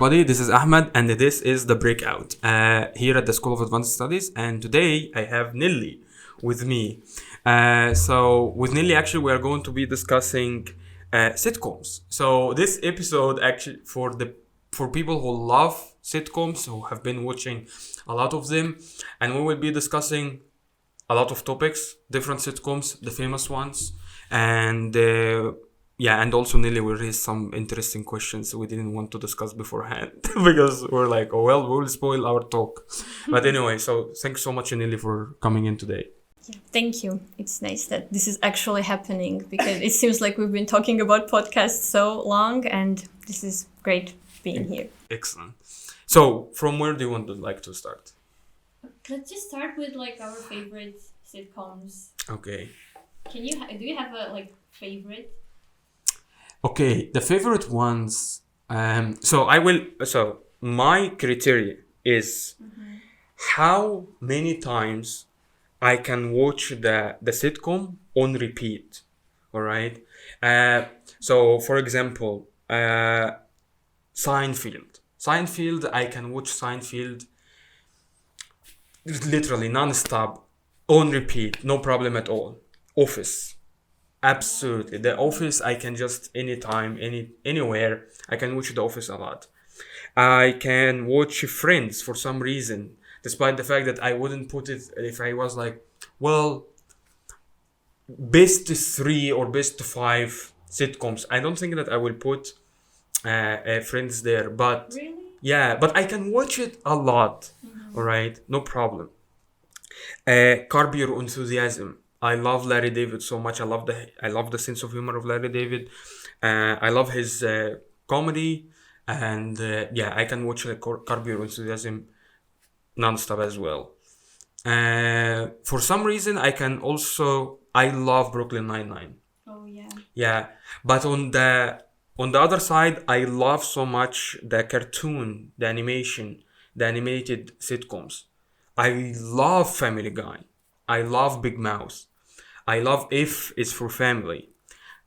everybody. This is Ahmed, and this is the Breakout here at the School of Advanced Studies. And today I have Nelly with me. So with Nelly, actually, we are going to be discussing sitcoms. So this episode actually for people who love sitcoms, who have been watching a lot of them, and we will be discussing a lot of topics, different sitcoms, the famous ones, and and also Nelly will raise some interesting questions we didn't want to discuss beforehand because we're like, oh well, we'll spoil our talk. But anyway, so thanks so much, Nelly, for coming in today. Yeah, thank you. It's nice that this is actually happening because it seems like we've been talking about podcasts so long, and this is great being here. Excellent. So, from where do you want to start? Let's just start with our favorite sitcoms. Okay. Do you have a favorite? Okay, the favorite ones. So my criteria is how many times I can watch the sitcom on repeat. All right. So for example, Seinfeld. Seinfeld, I can watch Seinfeld literally non-stop on repeat, no problem at all. Office. Absolutely. The Office, I can just anytime, anywhere, I can watch The Office a lot. I can watch Friends for some reason, despite the fact that I wouldn't put it if I was like, well, best 3 or best 5 sitcoms. I don't think that I will put Friends there, but really? Yeah, but I can watch it a lot. All right, no problem. Curb Your Enthusiasm. I love Larry David so much. I love the sense of humor of Larry David. I love his comedy, and I can watch Curb Your Enthusiasm non-stop as well. For some reason, I love Brooklyn Nine-Nine. Oh yeah. Yeah, but on the other side, I love so much the cartoon, the animation, the animated sitcoms. I love Family Guy. I love Big Mouth. I love If It's for Family.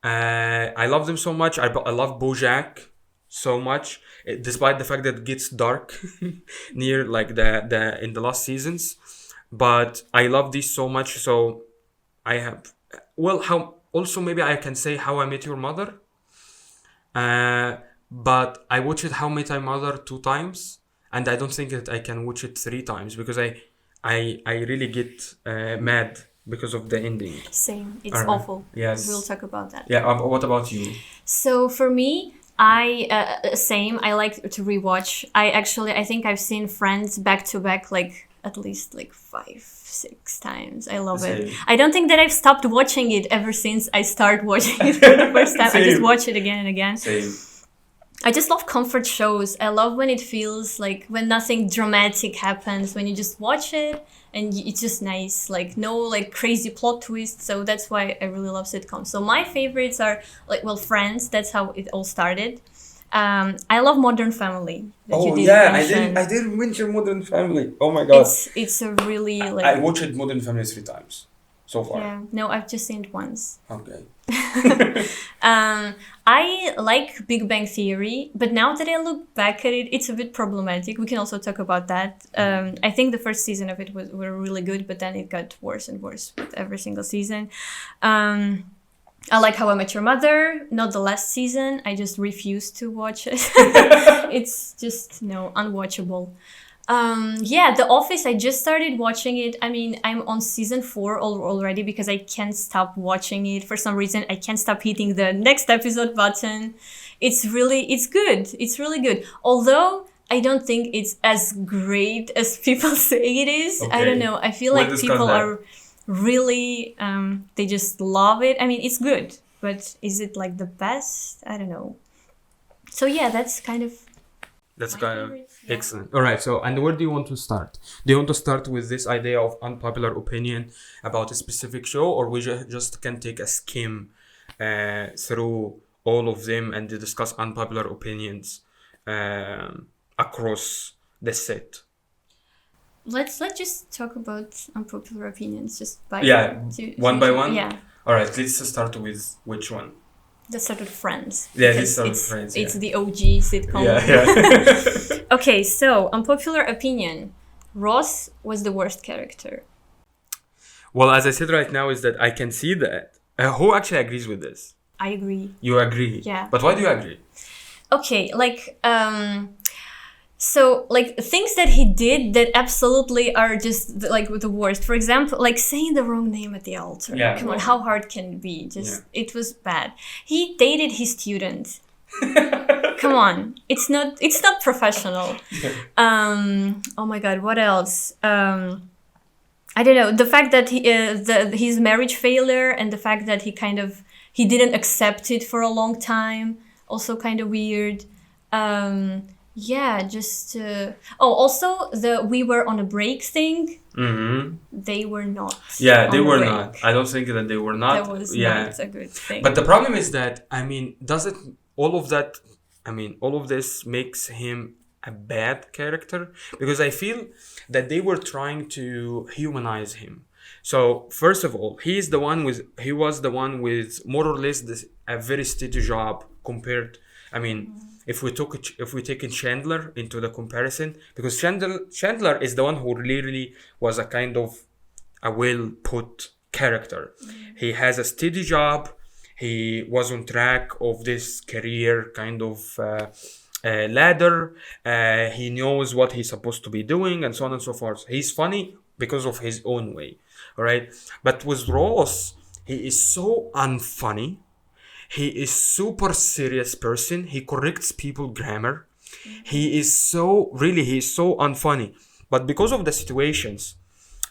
I love them so much. I love BoJack so much, despite the fact that it gets dark near the in the last seasons. But I love these so much. So I have maybe I can say How I Met Your Mother. But I watched How I Met Your Mother 2 times, and I don't think that I can watch it 3 times because I really get mad because of the ending. Same. It's awful. Yes. We'll talk about that. Yeah. What about you? So for me, same. I like to rewatch. I think I've seen Friends back to back at least 5-6 times. I love it. I don't think that I've stopped watching it ever since I started watching it for the first time. I just watch it again and again. Same. I just love comfort shows. I love when it feels like when nothing dramatic happens, when you just watch it and it's just nice, no crazy plot twists. So that's why I really love sitcoms. So my favorites are Friends. That's how it all started. I love Modern Family. I didn't mention Modern Family. Oh my god. It's a really I watched Modern Family 3 times so far. Yeah, no, I've just seen it once. Okay. I like Big Bang Theory, but now that I look back at it, it's a bit problematic. We can also talk about that. I think the first season of it were really good, but then it got worse and worse with every single season. I like How I Met Your Mother, not the last season. I just refuse to watch it. It's just, unwatchable. The Office, I just started watching it. I mean, I'm on season 4 already because I can't stop watching it. For some reason, I can't stop hitting the next episode button. It's good. It's really good. Although I don't think it's as great as people say it is. Okay. I don't know. I feel like people are really, they just love it. I mean, it's good, but is it the best? I don't know. So yeah, that's kind of... That's kind of excellent. All right. So, and where do you want to start? Do you want to start with this idea of unpopular opinion about a specific show, or we just can take a skim through all of them and discuss unpopular opinions across the set? Let's just talk about unpopular opinions just by one by one. Yeah. All right. Let's start with which one? That started Friends. Yeah, because this started it's, Friends, It's yeah. the OG sitcom. Yeah. Okay, so unpopular opinion. Ross was the worst character. Well, as I said right now, is that I can see that. Who actually agrees with this? I agree. You agree? Yeah. But why do you agree? Okay, so like things that he did that absolutely are just like the worst. For example, like saying the wrong name at the altar. Yeah, Come on, well, how hard can it be? Just it was bad. He dated his student. Come on, it's not professional. Oh my god, what else? I don't know. The fact that his marriage failure and the fact that he didn't accept it for a long time, also kind of weird. Yeah, just also we were on a break thing. Mm-hmm. They were not. Yeah, they on a were break. not. I don't think that they were not. That was Yeah. not a good thing. But the problem is that, I mean, all of this makes him a bad character? Because I feel that they were trying to humanize him. So, first of all, he was the one with more or less a very steady job compared, I mean, if we take in Chandler into the comparison, because Chandler is the one who really was a kind of a well put character. He has a steady job. He was on track of this career kind of ladder. He knows what he's supposed to be doing and so on and so forth. He's funny because of his own way. All right. But with Ross, he is so unfunny. He is super serious person. He corrects people grammar. He is so unfunny. But because of the situations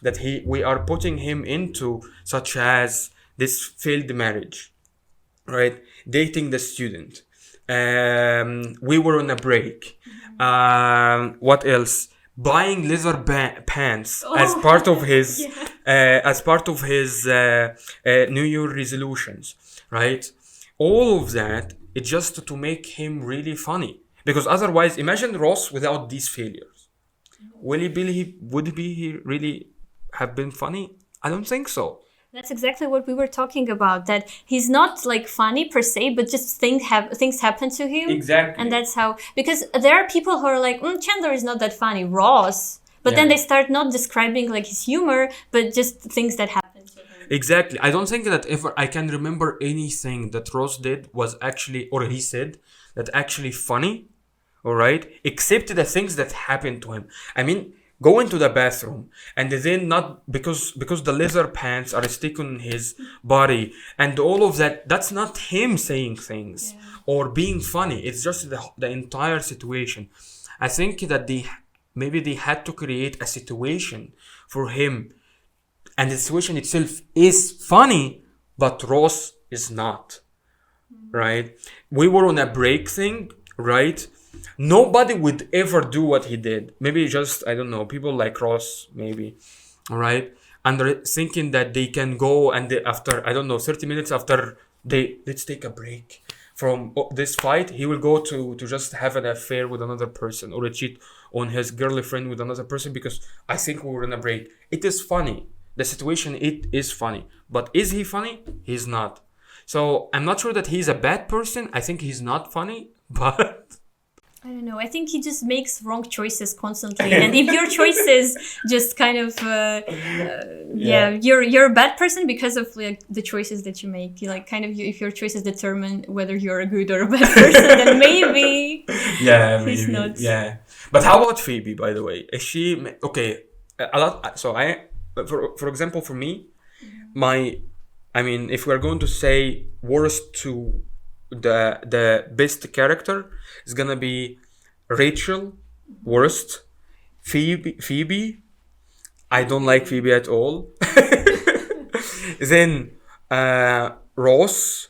that we are putting him into, such as this failed marriage, right? Dating the student. We were on a break. What else? Buying leather pants as part of his New Year resolutions, right? All of that is just to make him really funny. Because otherwise, imagine Ross without these failures. Would he really have been funny? I don't think so. That's exactly what we were talking about. That he's not like funny per se, but just things happen to him. Exactly. And that's how, because there are people who are like, Chandler is not that funny, Ross. But then they start not describing like his humor, but just things that happen to him. Exactly. I don't think that ever I can remember anything that Ross did was actually, or he said, that actually funny. All right. Except the things that happened to him. I mean, go into the bathroom and then not because the leather pants are sticking in his body and all of that. That's not him saying things or being funny. It's just the entire situation. I think that maybe they had to create a situation for him, and the situation itself is funny, but Ross is not. Right? We were on a break thing, right? Nobody would ever do what he did. Maybe just, I don't know, people like Ross, maybe. All right? And they're thinking that they can go and after, I don't know, 30 minutes after let's take a break from this fight, he will go to just have an affair with another person or cheat on his girlfriend with another person because I think we were on a break. It is funny. The situation, it is funny. But is he funny? He's not. So I'm not sure that he's a bad person. I think he's not funny, but... I don't know. I think he just makes wrong choices constantly, and if your choices just kind of, you're a bad person because of like the choices that you make. You like kind of if your choices determine whether you're a good or a bad person, then maybe. Yeah, he's maybe. not. Yeah, but how about Phoebe? By the way, is she okay? A lot. So for example, for me, if we're going to say worst to the best character is gonna be Rachel, worst. Phoebe, I don't like Phoebe at all. Then Ross,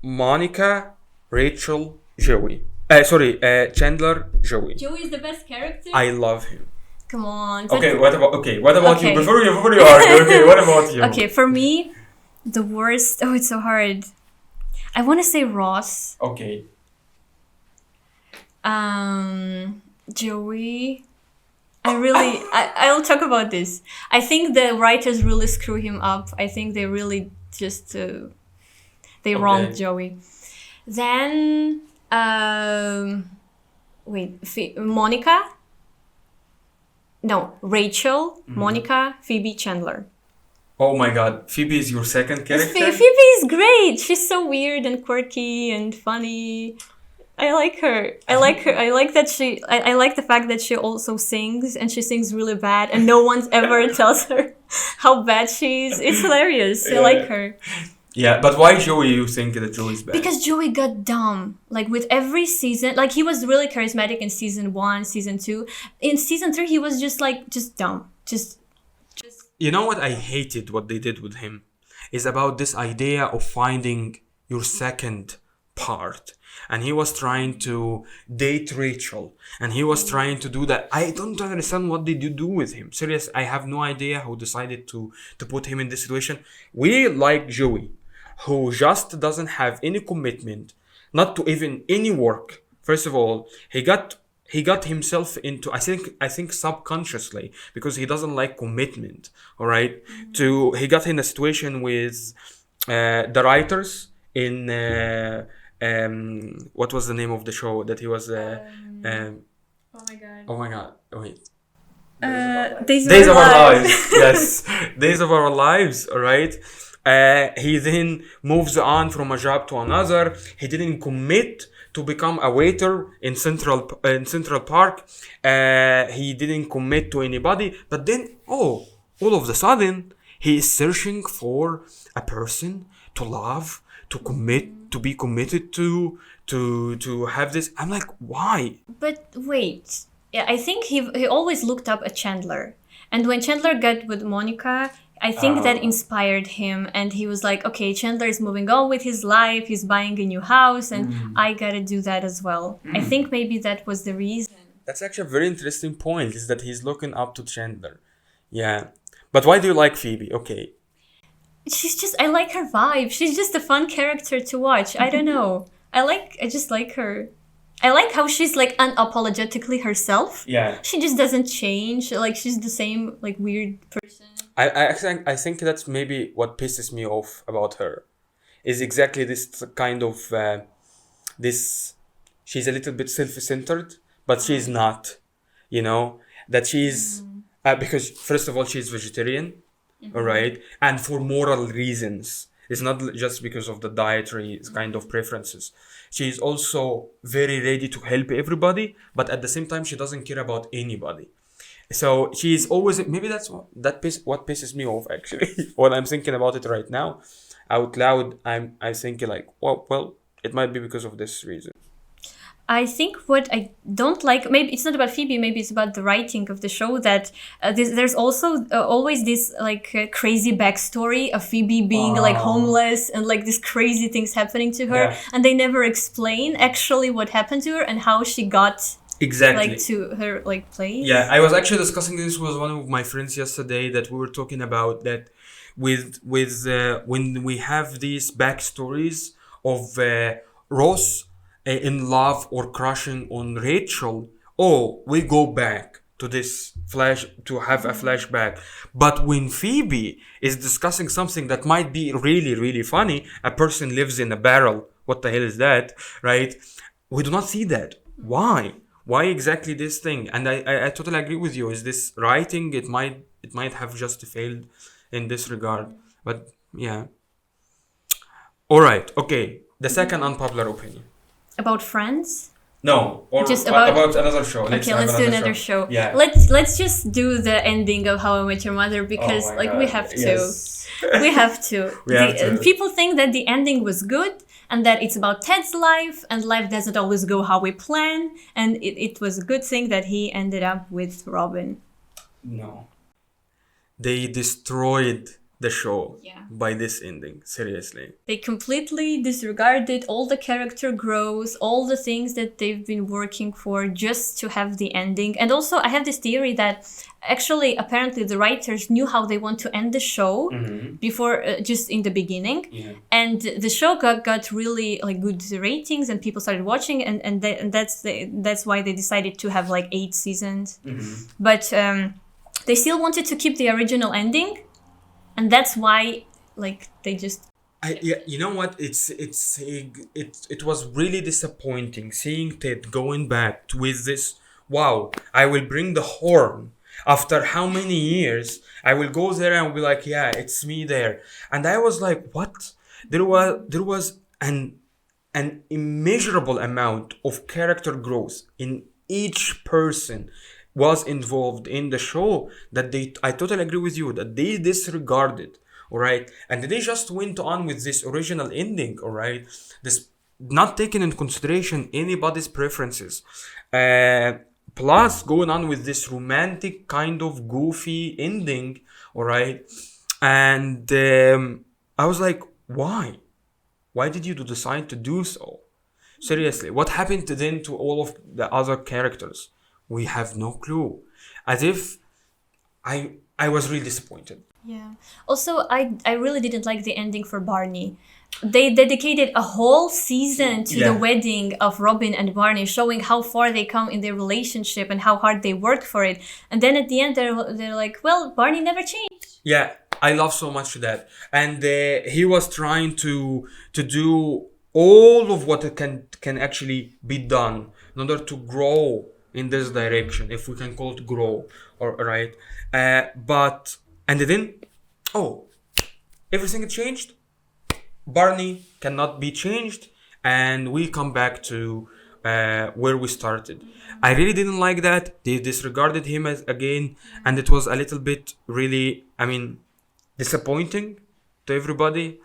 Monica, Rachel, Joey. Chandler, Joey. Joey is the best character. I love him. Come on. What about you? Before you argue, okay, what about you? Okay, for me, the worst. Oh, it's so hard. I want to say Ross. Okay. Joey. I'll talk about this. I think the writers really screw him up. I think they really just they They wronged Joey. Then, Monica. No, Rachel, Monica, Phoebe, Chandler. Oh my God, Phoebe is your second character? Phoebe is great. She's so weird and quirky and funny. I like her. I like that I like the fact that she also sings, and she sings really bad, and no one ever tells her how bad she is. It's hilarious. I like her. Yeah, but why Joey? You think that Joey's bad? Because Joey got dumb. Like with every season, like he was really charismatic in season 1, season 2. In season 3, he was just dumb. Just. You know what I hated what they did with him? Is about this idea of finding your second part. And he was trying to date Rachel. And he was trying to do that. I don't understand what did you do with him. Serious, I have no idea who decided to put him in this situation. We like Joey, who just doesn't have any commitment, not to even any work. First of all, he got himself into, I think subconsciously, because he doesn't like commitment, all right? He got in a situation with the writers in what was the name of the show that he was oh my god, wait. Days of Our Lives. Yes, Days of Our Lives, all right? He then moves on from a job to another. He didn't commit to become a waiter in Central Park. He didn't commit to anybody. But then, all of a sudden, he is searching for a person to love, to commit, to be committed to have this. I'm like, why? But wait, yeah, I think he always looked up at Chandler, and when Chandler got with Monica, I think that inspired him, and he was like, okay, Chandler is moving on with his life, he's buying a new house, and I gotta do that as well. I think maybe that was the reason. That's actually a very interesting point, is that he's looking up to Chandler. Yeah. But why do you like Phoebe? Okay. I like her vibe. She's just a fun character to watch. I don't know. I just like her. I like how she's like unapologetically herself. Yeah. She just doesn't change. Like she's the same like weird person. I think that's maybe what pisses me off about her, is exactly this kind of she's a little bit self-centered, but she's not, that she's because first of all she's vegetarian, all right, and for moral reasons. It's not just because of the dietary kind of preferences. She's also very ready to help everybody, but at the same time she doesn't care about anybody. So she's always, maybe that's what pisses me off actually. When I'm thinking about it right now, out loud, I'm thinking like, well, it might be because of this reason. I think what I don't like, maybe it's not about Phoebe, maybe it's about the writing of the show, that there's also always this like crazy backstory of Phoebe being like homeless and like these crazy things happening to her, and they never explain actually what happened to her and how she got exactly like to her like place. Yeah, I was actually discussing this with one of my friends yesterday, that we were talking about that with when we have these backstories of Ross in love or crushing on Rachel, we go back to this to have a flashback. But when Phoebe is discussing something that might be really, really funny, a person lives in a barrel, what the hell is that, right? We do not see that. Why exactly this thing? And I totally agree with you. Is this writing? It might have just failed in this regard. But yeah. All right. Okay. The second unpopular opinion. About Friends? No, or just about another show. Let's do another show. Yeah. Let's just do the ending of How I Met Your Mother, because we have to. Yes. We have to. People think that the ending was good and that it's about Ted's life, and life doesn't always go how we plan, and it was a good thing that he ended up with Robin. No. They destroyed the show by this ending. Seriously. They completely disregarded all the character growth, all the things that they've been working for just to have the ending. And also I have this theory that actually apparently the writers knew how they want to end the show before, just in the beginning. Yeah. And the show got really like good ratings and people started watching, and that's why they decided to have like 8 seasons. But they still wanted to keep the original ending. And that's why, like, they just You know what? It was really disappointing seeing Ted going back with this. Wow, I will bring the horn. After how many years, I will go there and be like, yeah, it's me there. And I was like, what? There was an immeasurable amount of character growth in each person was involved in the show that they I totally agree with you that they disregarded, all right, and they just went on with this original ending, all right, this not taking in consideration anybody's preferences, uh plus going on with this romantic kind of goofy ending, all right, and I was like, why did you decide to do so? Seriously, what happened to then to all of the other characters? We have no clue. As if I was really disappointed. Yeah. Also, I really didn't like the ending for Barney. They dedicated a whole season to the Yeah. wedding of Robin and Barney, showing how far they come in their relationship and how hard they worked for it. And then at the end, they're like, well, Barney never changed. Yeah, I love so much that, and he was trying to do all of what it can actually be done in order to grow in this direction, if we can call it grow, or right. But and then, oh, everything changed. Barney cannot be changed, and we come back to where we started. I really didn't like that. They disregarded him as again, and it was a little bit really, I mean, disappointing to everybody.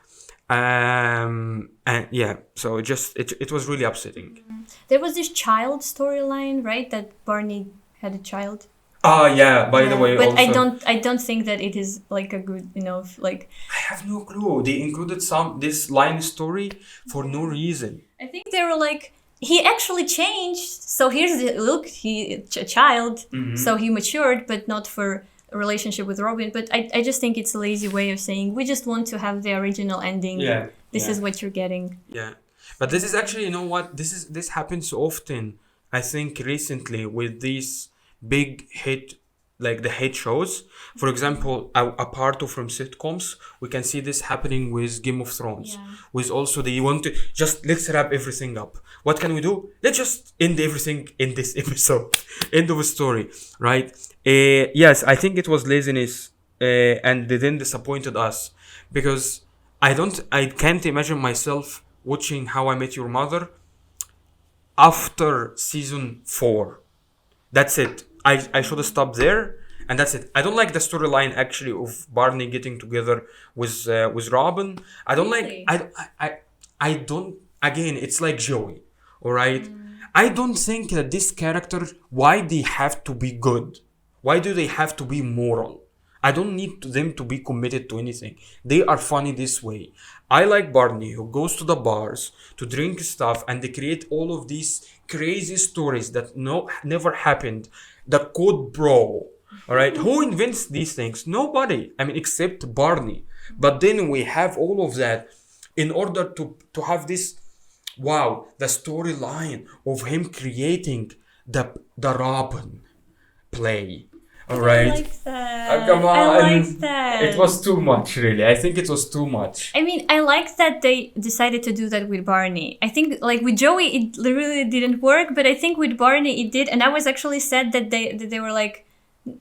And yeah, so it was really upsetting. There was this child storyline, right? That Barney had a child. Ah, yeah. By the way, But also, I don't think that it is like a good enough like. I have no clue. They included this line story for no reason. I think they were like, he actually changed. So here's the look, he a child. So he matured, but not for a relationship with Robin. But I just think it's a lazy way of saying we just want to have the original ending. Yeah. This yeah. is what you're getting. Yeah, but this is actually, you know what? This happens often. I think recently with these big hit, like the hit shows. For example, apart from sitcoms, we can see this happening with Game of Thrones. Yeah. With also they want to just let's wrap everything up. What can we do? Let's just end everything in this episode. End of a story, right? Yes, I think it was laziness, and they then disappointed us because I can't imagine myself watching How I Met Your Mother after season 4. That's it. I should have stopped there, and that's it. I don't like the storyline actually of Barney getting together with Robin. I don't Really? like I don't, again, it's like Joey, all right? I don't think that this character, why they have to be good? Why do they have to be moral? I don't need them to be committed to anything. They are funny this way. I like Barney, who goes to the bars to drink stuff, and they create all of these crazy stories that never happened. The code bro, all right? Who invents these things? Nobody. I mean, except Barney. But then we have all of that in order to have this. Wow, the storyline of him creating the Robin play. All right. I like that. Come on. I like that. It was too much, really. I think it was too much. I mean, I like that they decided to do that with Barney. I think, like with Joey, it really didn't work, but I think with Barney it did. And I was actually sad that they were like,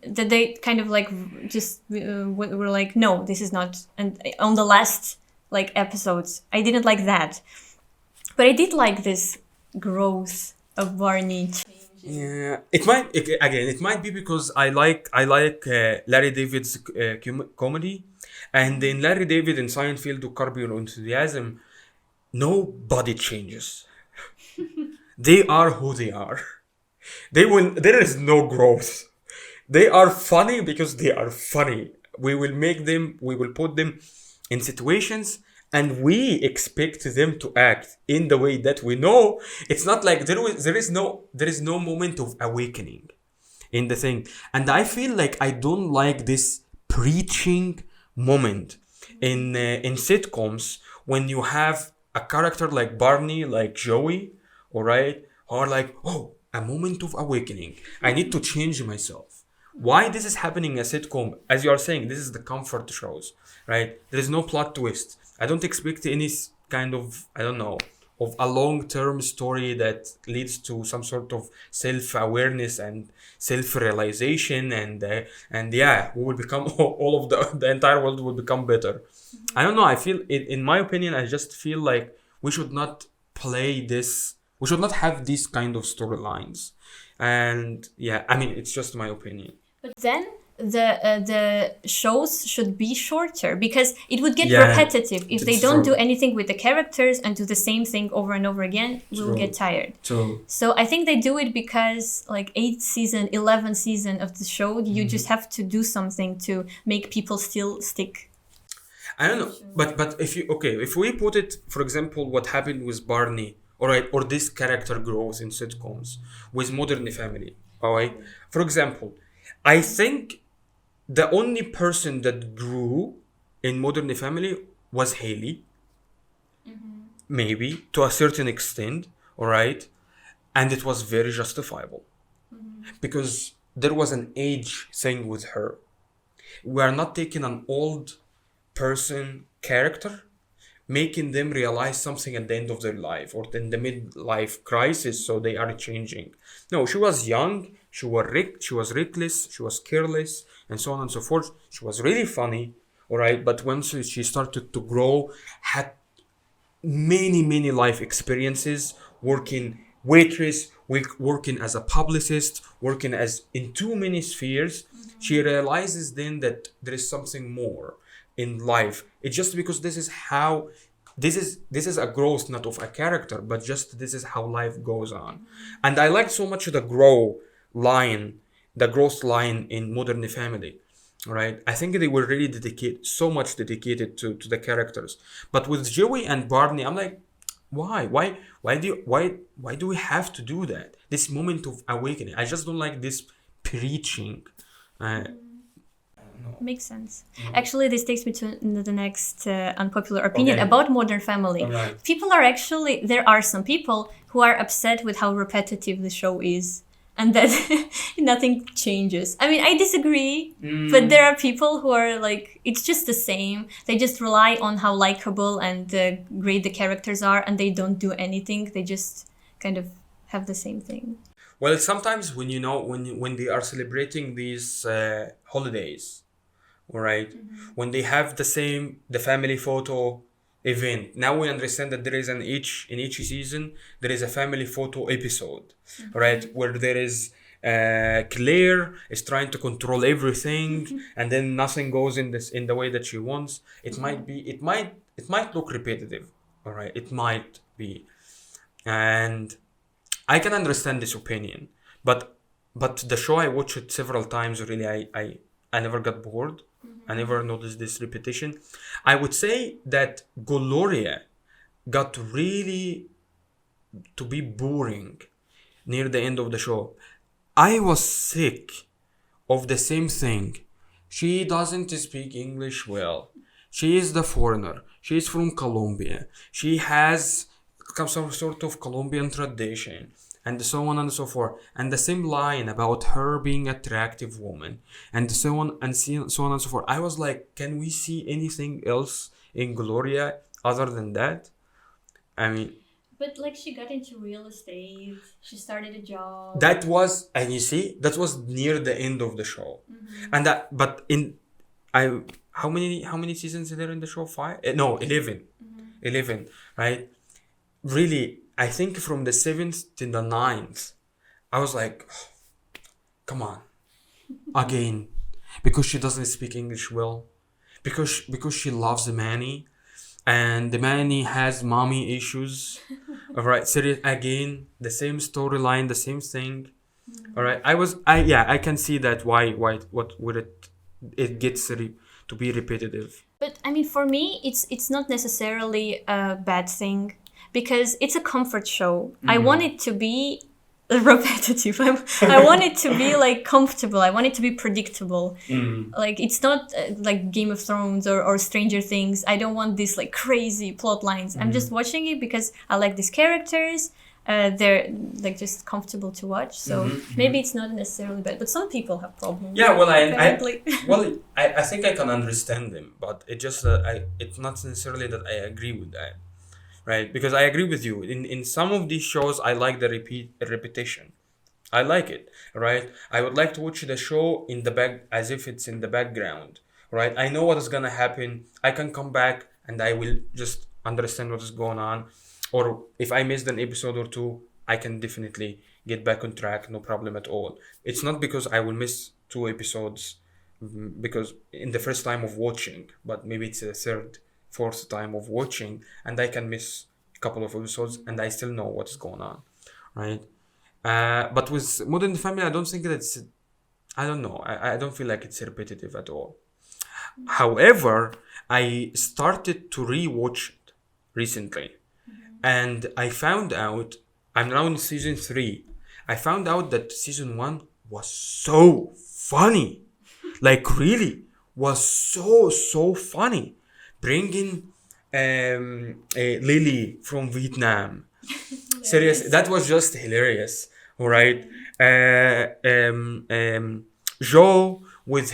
that they kind of like just were like, no, this is not. And on the last like episodes, I didn't like that, but I did like this growth of Barney. Yeah, it might be because I like Larry David's comedy, and in Larry David and Seinfeld to Curb Your Enthusiasm, nobody changes. They are who they are. There is no growth. They are funny because they are funny. We will put them in situations, and we expect them to act in the way that we know. It's not like there is no moment of awakening in the thing. And I feel like I don't like this preaching moment in sitcoms when you have a character like Barney, like Joey, all right, or like, oh, a moment of awakening. I need to change myself. Why this is happening in a sitcom? As you are saying, this is the comfort shows, right? There is no plot twist. I don't expect any kind of, I don't know, of a long-term story that leads to some sort of self-awareness and self-realization, and yeah, we will become all of the entire world will become better. I don't know. I feel, in my opinion, I just feel like we should not play this. We should not have these kind of storylines. And yeah, I mean, it's just my opinion. But then the shows should be shorter, because it would get repetitive if they don't do anything with the characters and do the same thing over and over again. We will get tired. So I think they do it because like 8th season, 11th season of the show, you just have to do something to make people still stick. I don't know, but if we put it, for example, what happened with Barney, all right, or this character growth in sitcoms with Modern Family, all right. For example, I think the only person that grew in Modern Family was Haley, maybe to a certain extent, all right, and it was very justifiable because there was an age thing with her. We are not taking an old person character, making them realize something at the end of their life or in the midlife crisis, so they are changing. No, she was young, she was reckless, she was careless, and so on and so forth. She was really funny, all right, but once she started to grow, had many life experiences, working waitress, working as a publicist, working as in too many spheres. She realizes then that there is something more in life. It's just because this is a growth, not of a character, but just this is how life goes on. And I like so much the growth line in Modern Family, right? I think they were really dedicated to the characters. But with Joey and Barney, I'm like, why do we have to do that? This moment of awakening, I just don't like this preaching. Makes sense. Actually, this takes me to the next unpopular opinion about Modern Family. Right. There are some people who are upset with how repetitive the show is and that nothing changes. I mean, I disagree, but there are people who are like, it's just the same. They just rely on how likable and great the characters are, and they don't do anything. They just kind of have the same thing. Well, sometimes when they are celebrating these holidays, all right, when they have the family photo event, now we understand that there is in each season there is a family photo episode, right, where there is Claire is trying to control everything, and then nothing goes in the way that she wants. It might look repetitive, all right, it might be, and I can understand this opinion, but the show, I watched it several times. Really, I never got bored. I never noticed this repetition. I would say that Gloria got really to be boring near the end of the show. I was sick of the same thing. She doesn't speak English well. She is the foreigner. She is from Colombia. She has some sort of Colombian tradition, and so on and so forth. And the same line about her being an attractive woman, and so on and so forth. I was like, can we see anything else in Gloria other than that? I mean, but like, she got into real estate, she started a job. And you see, that was near the end of the show. And how many seasons are there in the show? 5? No, 11. 11, right? Really, I think from the 7th to the 9th, I was like, oh, come on, again, because she doesn't speak English well, because she loves Manny, and the Manny has mommy issues. All right, serious again, the same storyline, the same thing. All right, I can see that why it gets to be repetitive. But I mean, for me, it's not necessarily a bad thing, because it's a comfort show. I want it to be repetitive. I want it to be like comfortable. I want it to be predictable. Like, it's not like Game of Thrones or Stranger Things. I don't want these like crazy plot lines. I'm just watching it because I like these characters. they're like just comfortable to watch. So maybe it's not necessarily bad, but some people have problems. Yeah, well, apparently. I think I can understand them, but it's not necessarily that I agree with that, right? Because I agree with you. In some of these shows, I like the repetition. I like it, right? I would like to watch the show in the back as if it's in the background, right? I know what is gonna happen. I can come back and I will just understand what is going on. Or if I missed an episode or two, I can definitely get back on track, no problem at all. It's not because I will miss two episodes because in the first time of watching, but maybe it's the third, fourth time of watching, and I can miss a couple of episodes and I still know what's going on, right? But with Modern Family, I don't think that's, I don't know, I don't feel like it's repetitive at all. However, I started to rewatch it recently, and I found out, I'm now in season 3. I found out that season 1 was so funny. Like, really, was so funny. Bringing Lily from Vietnam. Serious, that was just hilarious. All right. Joe with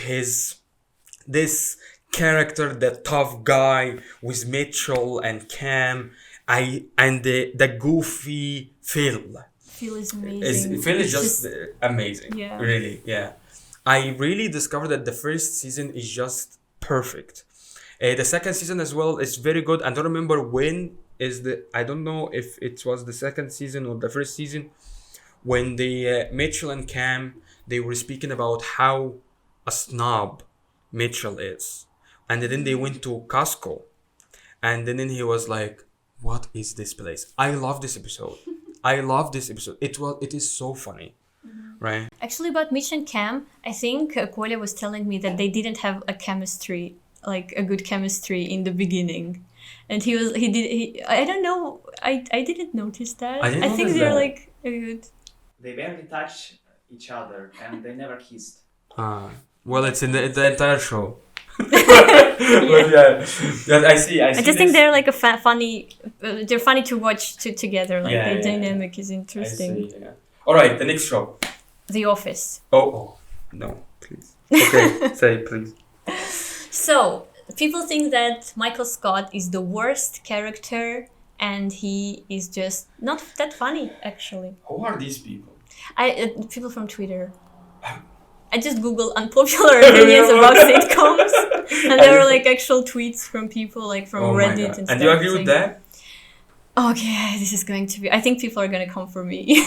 this character, the tough guy with Mitchell and Cam, and the goofy Phil. Phil is amazing. Phil is just amazing. Yeah. Really, yeah. I really discovered that the first season is just perfect. The second season as well is very good. I don't remember when I don't know if it was the second season or the first season, when the Mitchell and Cam, they were speaking about how a snob Mitchell is. And then they went to Costco. And then he was like, what is this place? I love this episode. It is so funny. Right? Actually, about Mitch and Cam, I think Kolya was telling me that they didn't have a chemistry, like a good chemistry in the beginning. And I don't know, I didn't notice that. I think they're like good. They barely touch each other and they never kissed. Well, it's in the entire show. yeah, I see. I just think they're like a funny. They're funny to watch together. Like their dynamic is interesting. I see, yeah. All right, the next show. The Office. Oh no, please. Okay, say please. So people think that Michael Scott is the worst character, and he is just not that funny. Actually, who are these people? People from Twitter. I just googled unpopular opinions about sitcoms, and there were like actual tweets from people like from Reddit and stuff. And you agree with that? Okay, this is going to be... I think people are going to come for me.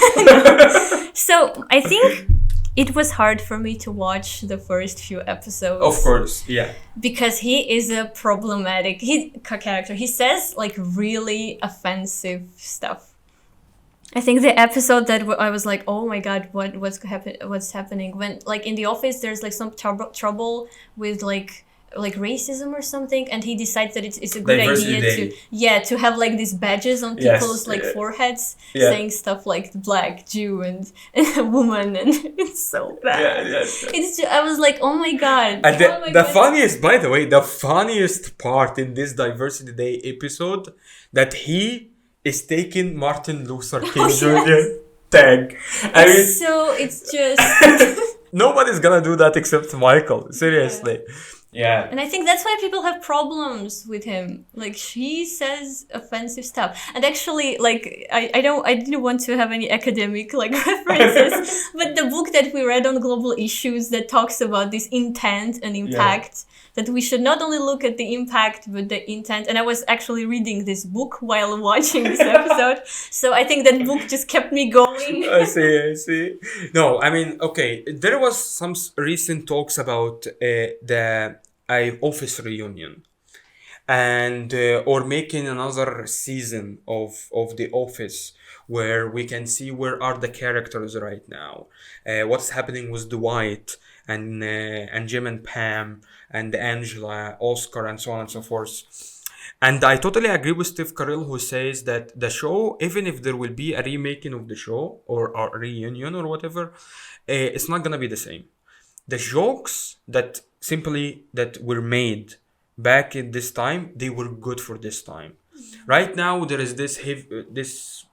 So, I think it was hard for me to watch the first few episodes. Of course, yeah. Because he is a problematic character. He says like really offensive stuff. I think the episode that I was like, oh my god, what's happening? When like in the office, there's like some trouble with like racism or something, and he decides that it's a good idea to have like these badges on people's foreheads saying stuff like black, Jew, and a woman, and it's so bad. It's just, I was like, oh my god. And the funniest, by the way, the funniest part in this Diversity Day episode, that he is taking Martin Luther King Jr. tag. It's just... Nobody's gonna do that except Michael. Seriously. Yeah. And I think that's why people have problems with him. Like, he says offensive stuff. And actually, like, I didn't want to have any academic, like, references. But the book that we read on global issues that talks about this intent and impact, that we should not only look at the impact, but the intent. And I was actually reading this book while watching this episode. So I think that book just kept me going. I see. No, I mean, okay. There was some recent talks about the Office reunion, and or making another season of The Office, where we can see where are the characters right now, what's happening with Dwight and Jim and Pam and Angela, Oscar, and so on and so forth. And I totally agree with Steve Carell, who says that the show, even if there will be a remaking of the show or a reunion or whatever, it's not gonna be the same. The jokes that were made back in this time, they were good for this time. Right now, there is this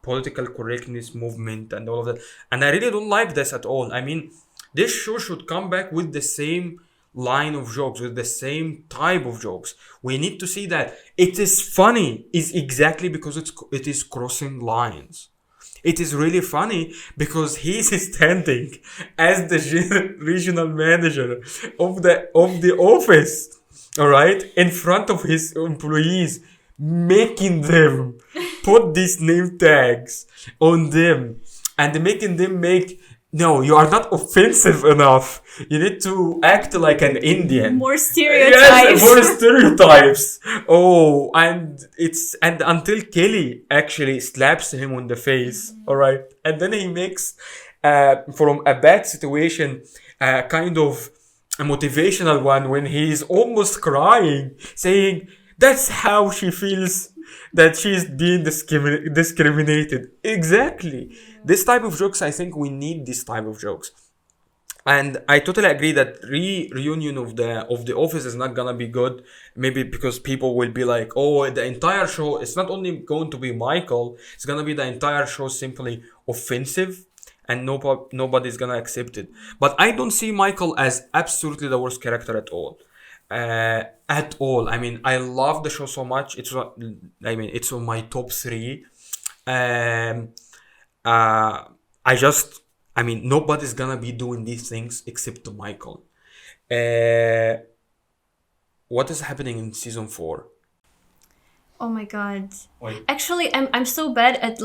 political correctness movement and all of that, and I really don't like this at all. I mean, this show should come back with the same line of jokes, with the same type of jokes. We need to see that it is funny is exactly because it is crossing lines. It is really funny because he's standing as the regional manager of the office, all right, in front of his employees, making them put these name tags on them and making them make. No, you are not offensive enough. You need to act like an Indian. More stereotypes. Yes, more stereotypes. Oh, and until Kelly actually slaps him on the face, all right, and then he makes from a bad situation kind of a motivational one when he's almost crying, saying that's how she feels that she's being discriminated. Exactly. This type of jokes, I think we need this type of jokes. And I totally agree that reunion of the office is not gonna be good. Maybe because people will be like, oh, the entire show, it's not only going to be Michael, it's gonna be the entire show simply offensive and nobody's gonna accept it. But I don't see Michael as absolutely the worst character at all. At all. I mean, I love the show so much. It's on my top 3. Nobody's gonna be doing these things except Michael. What is happening in season 4? Oh my god. Wait. Actually, I'm so bad at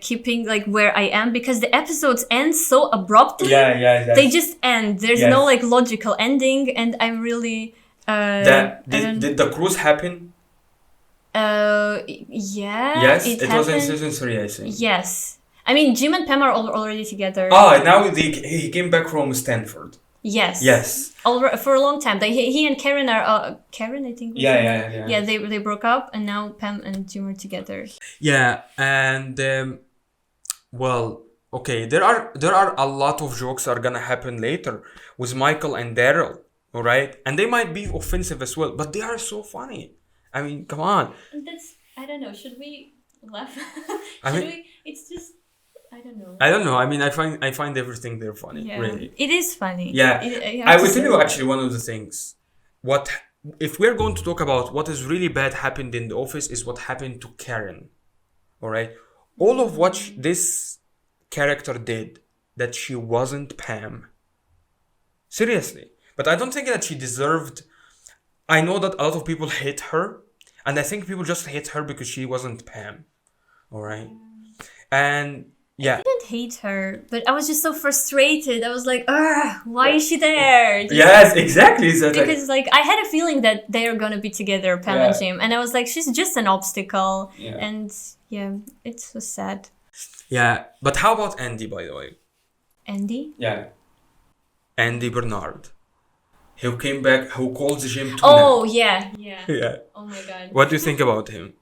keeping where I am because the episodes end so abruptly. Yeah. They just end. There's Yes. no logical ending, and I'm really. Did the cruise happen? Yeah. Yes, it was in happened. season 3, I think. Yes. I mean, Jim and Pam are already together. Oh, now he came back from Stanford. Yes. Yes. For a long time. He and Karen are Karen, I think. Yeah. Yeah, they broke up, and now Pam and Jim are together. Yeah, and okay, there are a lot of jokes that are gonna happen later with Michael and Daryl, all right, and they might be offensive as well, but they are so funny. I mean, come on. I don't know. Should we laugh? We? It's just. I don't know. I don't know. I mean, I find everything there funny. Yeah. Really. It is funny. Yeah. I will tell you actually one of the things. What if we're going to talk about what is really bad happened in the office is what happened to Karen. All right. All of what this character did, that she wasn't Pam. Seriously. But I don't think that she deserved. I know that a lot of people hate her, and I think people just hate her because she wasn't Pam. All right. And yeah. I didn't hate her, but I was just so frustrated. I was like, why is she there? Yes, exactly. Because I had a feeling that they're gonna be together, Pam and Jim, and I was like, she's just an obstacle. Yeah. And yeah, it was sad. Yeah, but how about Andy, by the way? Andy? Yeah. Andy Bernard. Who came back, who calls Jim Tuna. Oh, yeah. Yeah. Oh my god. What do you think about him?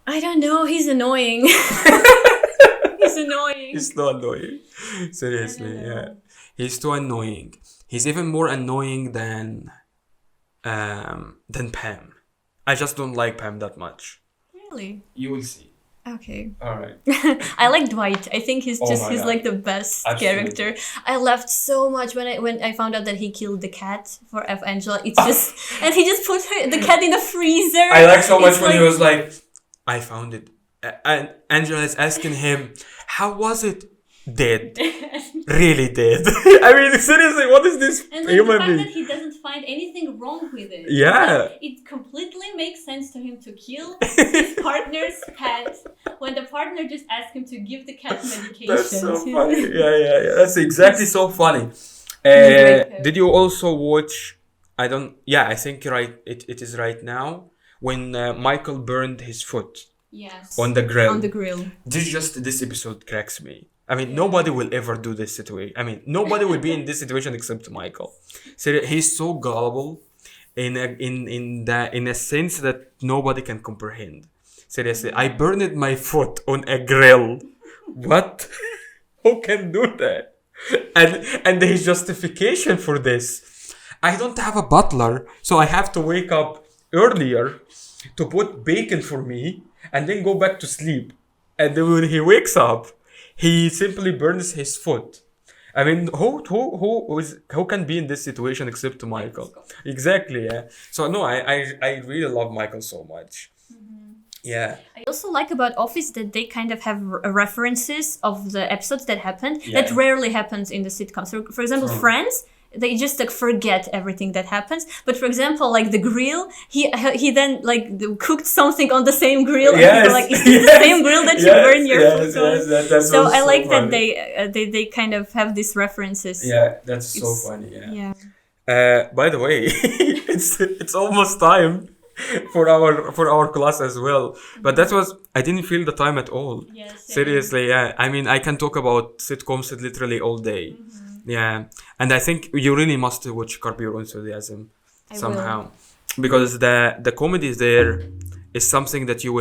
I don't know. He's annoying. He's annoying. He's so annoying. Seriously, yeah. He's too annoying. He's even more annoying than Pam. I just don't like Pam that much. Really? You will see. Okay. All right. I like Dwight. I think he's Oh he's my God. like the best Absolutely. character. I laughed so much when I found out that he killed the cat for F. Angela. It's just and he just put the cat in the freezer. I like so much It's when he was like, I found it. And Angela is asking him, how was it? Dead. Really dead. I mean, seriously, what is this And like the human fact being? that he doesn't find anything wrong with it. Yeah. Like, it completely makes sense to him to kill his partner's pet when the partner just asked him to give the cat medication. That's so funny. Yeah. That's exactly so funny. Breakout. Did you also watch? I think right. It is right now when Michael burned his foot Yes. on the grill. On the grill. This episode cracks me. I mean, nobody will ever do this situation. I mean, nobody will be in this situation except Michael. So he's so gullible, in a sense that nobody can comprehend. Seriously, I burned my foot on a grill. What? Who can do that? And his justification for this: I don't have a butler, so I have to wake up earlier to put bacon for me and then go back to sleep. And then when he wakes up, he simply burns his foot. I mean, who can be in this situation except Michael? Exactly, yeah. So no, I really love Michael so much. Yeah. I also like about Office that they kind of have references of the episodes that happened Yeah. that rarely happens in the sitcom. So, for example, True. Friends, they just like forget everything that happens. But for example, like the grill, he then like cooked something on the same grill. And Yes. people are like, is this the same grill that you burn your food on? That's So I like that funny. they kind of have these references. Yeah, that's so It's- funny. Yeah. Yeah. By the way, it's almost time for our class as well. But I didn't feel the time at all. Yes. Seriously, yeah. I mean, I can talk about sitcoms literally all day. Yeah, and I think you really must watch Curb Your Enthusiasm I somehow, because the comedy there is something that you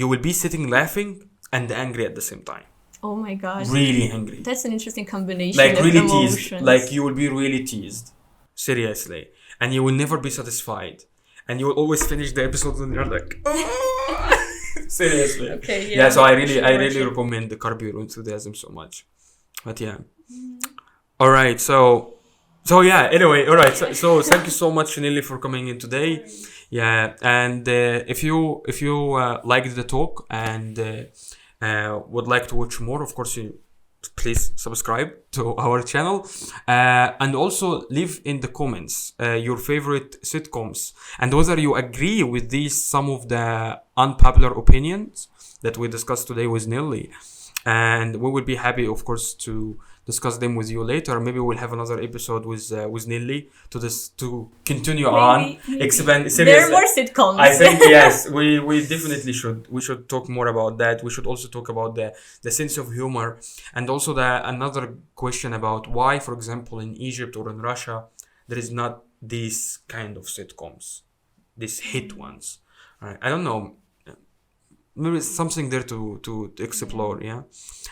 will be sitting laughing and angry at the same time. Oh my gosh. Really angry. That's an interesting combination Like of really emotions. teased. Like you will be really teased. Seriously. And you will never be satisfied. And you will always finish the episode and you're like, seriously. Okay, Yeah, so I should really watch it. recommend the Curb Your Enthusiasm so much. But yeah. All right. So yeah, anyway, all right. So thank you so much, Nelly, for coming in today. Yeah. And if you liked the talk and would like to watch more, of course, please subscribe to our channel, and also leave in the comments your favorite sitcoms and whether you agree with some of the unpopular opinions that we discussed today with Nelly. And we will be happy, of course, to discuss them with you later. Maybe we'll have another episode with Nelly to continue on expand. There are more sitcoms. I think yes, we definitely should. We should talk more about that. We should also talk about the sense of humor, and also another question about why, for example, in Egypt or in Russia, there is not these kind of sitcoms, these hit ones. Right? I don't know. Maybe it's something there to explore. Yeah.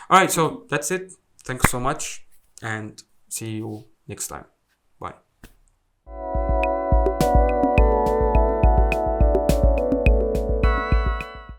All right. So that's it. Thanks so much, and see you next time. Bye.